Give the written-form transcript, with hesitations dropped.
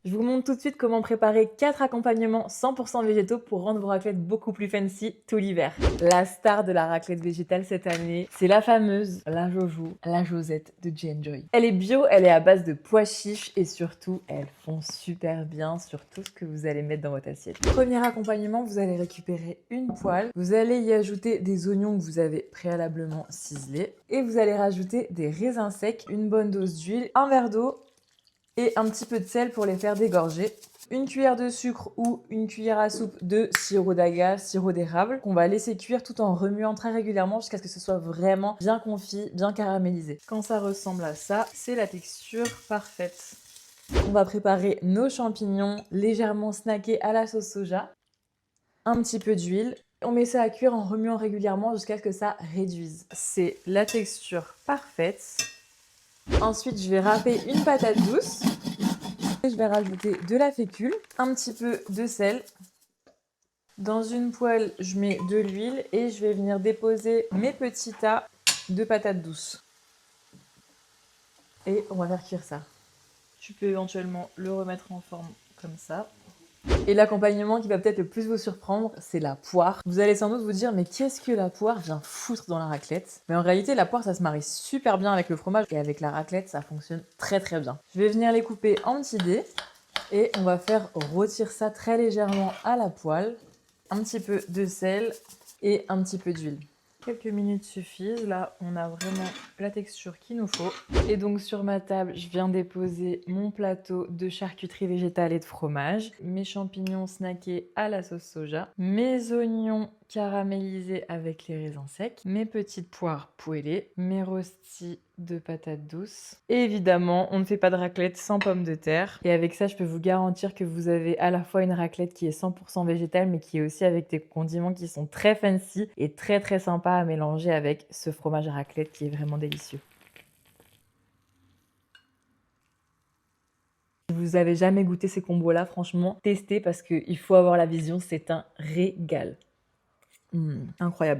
Je vous montre tout de suite comment préparer 4 accompagnements 100% végétaux pour rendre vos raclettes beaucoup plus fancy tout l'hiver. La star de la raclette végétale cette année, c'est la fameuse la Jojo, la Josette de J&Joy. Elle est bio, elle est à base de pois chiches et surtout, elle fond super bien sur tout ce que vous allez mettre dans votre assiette. Premier accompagnement, vous allez récupérer une poêle, vous allez y ajouter des oignons que vous avez préalablement ciselés et vous allez rajouter des raisins secs, une bonne dose d'huile, un verre d'eau et un petit peu de sel pour les faire dégorger. Une cuillère de sucre ou une cuillère à soupe de sirop d'agave, sirop d'érable, qu'on va laisser cuire tout en remuant très régulièrement jusqu'à ce que ce soit vraiment bien confit, bien caramélisé. Quand ça ressemble à ça, c'est la texture parfaite. On va préparer nos champignons légèrement snackés à la sauce soja. Un petit peu d'huile. On met ça à cuire en remuant régulièrement jusqu'à ce que ça réduise. C'est la texture parfaite. Ensuite, je vais râper une patate douce. Je vais rajouter de la fécule, un petit peu de sel. Dans une poêle, je mets de l'huile et je vais venir déposer mes petits tas de patates douces. Et on va faire cuire ça. Tu peux éventuellement le remettre en forme comme ça. Et l'accompagnement qui va peut-être le plus vous surprendre, c'est la poire. Vous allez sans doute vous dire, mais qu'est-ce que la poire vient foutre dans la raclette? Mais en réalité, la poire, ça se marie super bien avec le fromage et avec la raclette, ça fonctionne très très bien. Je vais venir les couper en petits dés et on va faire rôtir ça très légèrement à la poêle. Un petit peu de sel et un petit peu d'huile. Quelques minutes suffisent, là on a vraiment la texture qu'il nous faut. Et donc sur ma table, je viens déposer mon plateau de charcuterie végétale et de fromage, mes champignons snackés à la sauce soja, mes oignons caramélisés avec les raisins secs, mes petites poires poêlées, mes rostis de patates douces. Et évidemment, on ne fait pas de raclette sans pommes de terre. Et avec ça, je peux vous garantir que vous avez à la fois une raclette qui est 100% végétale, mais qui est aussi avec des condiments qui sont très fancy et très très sympa à mélanger avec ce fromage à raclette qui est vraiment délicieux. Si vous avez jamais goûté ces combos-là, franchement, testez parce qu'il faut avoir la vision, c'est un régal. Incroyable.